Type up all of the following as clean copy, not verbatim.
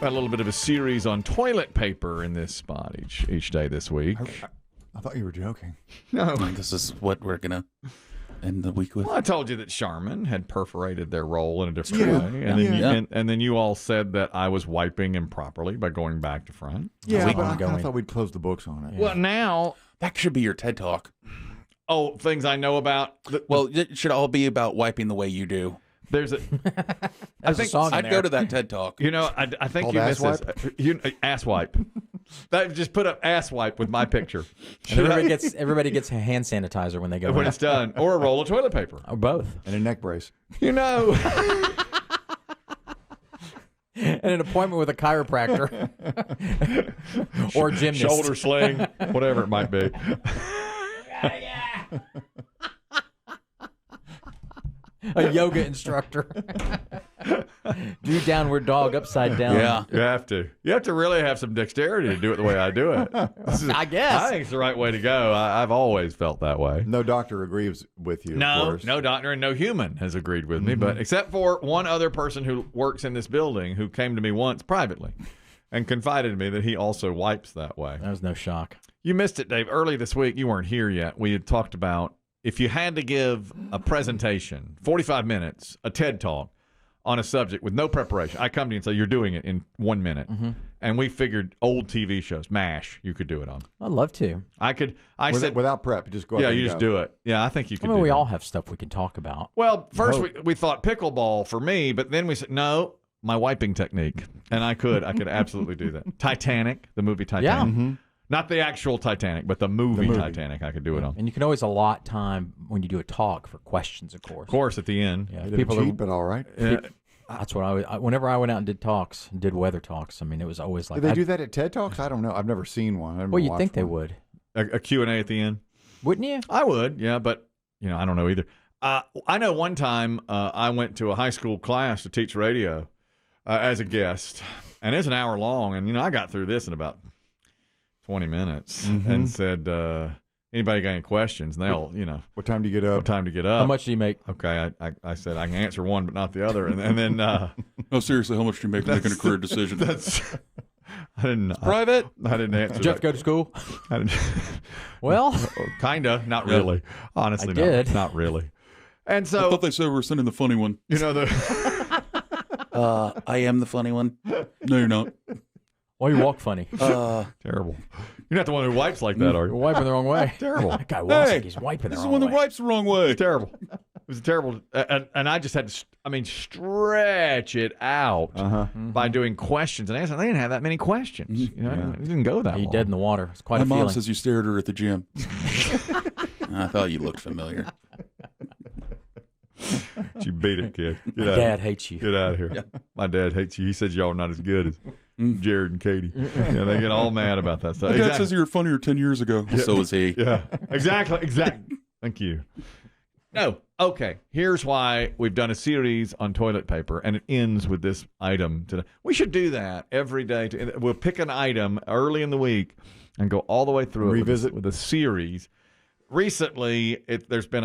Got a little bit of a series on toilet paper in this spot each day this week. I thought you were joking. No. This is what we're going to end the week with. Well, I told you that Charmin had perforated their roll in a different way. And then you all said that I was wiping improperly by going back to front. Yeah, but I kind of thought we'd close the books on it. Yeah. Well, now... That should be your TED Talk. Oh, things I know about... Well, it should all be about wiping the way you do. There's a... I think I'd go to that TED Talk. You know, I think you missed this. Ass wipe. Just put up ass wipe with my picture. And everybody gets hand sanitizer when they go when out. it's done, or a roll of toilet paper, or both, and a neck brace. You know, and an appointment with a chiropractor or a gymnast, shoulder sling, whatever it might be. A yoga instructor. Do downward dog upside down. Yeah. You have to. You have to really have some dexterity to do it the way I do it. I guess. I think it's the right way to go. I've always felt that way. No doctor agrees with you, of course. No doctor and no human has agreed with me, but except for one other person who works in this building who came to me once privately and confided to me that he also wipes that way. That was no shock. You missed it, Dave. Early this week, you weren't here yet. We had talked about if you had to give a presentation, 45 minutes, a TED Talk, on a subject with no preparation, I come to you and say, you're doing it in 1 minute. And we figured old TV shows, MASH, you could do it on. I'd love to. I said without prep, you just go. Yeah, you just do it. Yeah, I think you could. We all have stuff we can talk about. Well, first we thought pickleball for me, but then we said no, my wiping technique, and I could absolutely do that. Titanic, the movie Titanic. Yeah. Not the actual Titanic, but the movie Titanic. I could do it on. And you can always allot time when you do a talk for questions, of course. Of course, at the end. Yeah, people cheap, but all right. That's what whenever I went out and did weather talks, I mean, it was always like. Do they do that at TED Talks? I don't know. I've never seen one. Well, you'd think they would. A Q&A at the end? Wouldn't you? I would, yeah, but, I don't know either. I know one time I went to a high school class to teach radio as a guest, and it's an hour long, and, I got through this in about 20 minutes and said, anybody got any questions? And they'll, What time do you get up? What time to get up? How much do you make? Okay, I said I can answer one but not the other. And then... No, seriously, how much do you make making a career decision? I didn't... Private? I didn't answer Did Jeff go to school? I didn't, well... Kinda, not really. Honestly, I did. Not really. And so... I thought they said we were sending the funny one. I am the funny one. No, you're not. Why you walk funny? Terrible. You're not the one who wipes like that, are you? You're wiping the wrong way. Terrible. That guy walks like he's wiping the wrong way. This is the one that wipes the wrong way. Terrible. It was terrible. And I just had to, stretch it out by doing questions and answers. They didn't have that many questions. It didn't go that long. You dead in the water. It's quite My a feeling. mom says you stared at her at the gym. I thought you looked familiar. You beat it, kid. My dad hates you. Get out of here. Yeah. My dad hates you. He says y'all are not as good as Jared and Katie. They get all mad about that stuff. My dad says you were funnier 10 years ago. Yeah. So was he. Yeah, exactly. Thank you. No, okay. Here's why we've done a series on toilet paper, and it ends with this item today. We should do that every day. We'll pick an item early in the week and go all the way through Revisit it with a series. Recently, there's been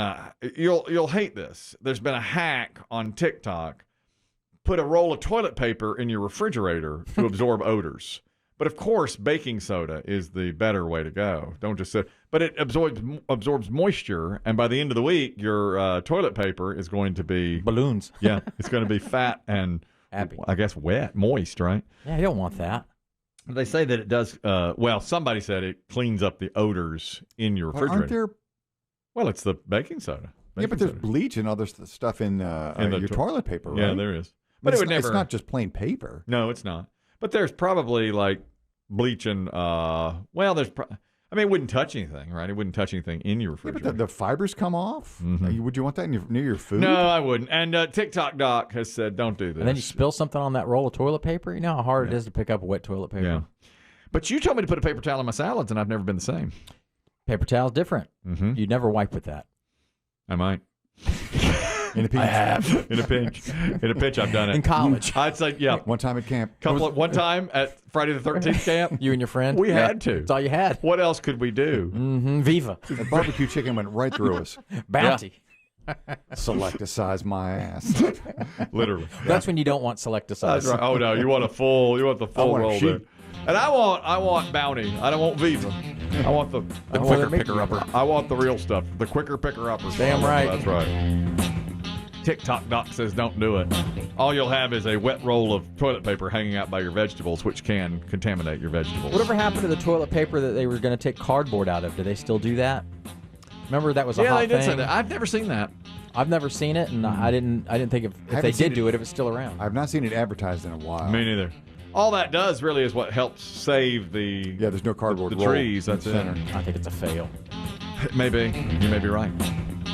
you'll hate this. There's been a hack on TikTok. Put a roll of toilet paper in your refrigerator to absorb odors. But of course, baking soda is the better way to go. Don't just sit. But it absorbs moisture, and by the end of the week, your toilet paper is going to be balloons. Yeah, it's going to be fat and happy. I guess moist, right? Yeah, you don't want that. They say that it does. Somebody said it cleans up the odors in your refrigerator. Aren't there? Well, it's the baking soda. Yeah, but there's bleach and other stuff in your toilet paper, right? Yeah, there is. But it would never. It's not just plain paper. No, it's not. But there's probably like bleach and there's. It wouldn't touch anything, right? It wouldn't touch anything in your refrigerator. Yeah, but the fibers come off. Would you want that near your food? No, I wouldn't. And TikTok Doc has said, don't do this. And then you spill something on that roll of toilet paper. You know how hard it is to pick up wet toilet paper. Yeah. But you told me to put a paper towel in my salads, and I've never been the same. Paper towel's different. You'd never wipe with that. I might. In a pinch. I have. In a pinch, I've done it. In college. I'd say, yeah. One time at camp. One time at Friday the 13th camp. You and your friend? We had to. That's all you had. What else could we do? Viva. The barbecue chicken went right through us. Bounty. Selecticize my ass. Literally. That's when you don't want selecticide. That's right. Oh no, you want the full want a roll, sheet. dude. And I want Bounty. I don't want Viva. I want the quicker picker-upper. I want the real stuff. The quicker picker-upper. Damn right. That's right. TikTok Doc says don't do it. All you'll have is a wet roll of toilet paper hanging out by your vegetables, which can contaminate your vegetables. Whatever happened to the toilet paper that they were going to take cardboard out of? Do they still do that? Remember that was a hot they did thing? say that. I've never seen that. I've never seen it, and I didn't think if they did do it, it was still around. I've not seen it advertised in a while. Me neither. All that does really is what helps save the there's no cardboard the roll trees. in That's the center. it. I think it's a fail. Maybe you may be right.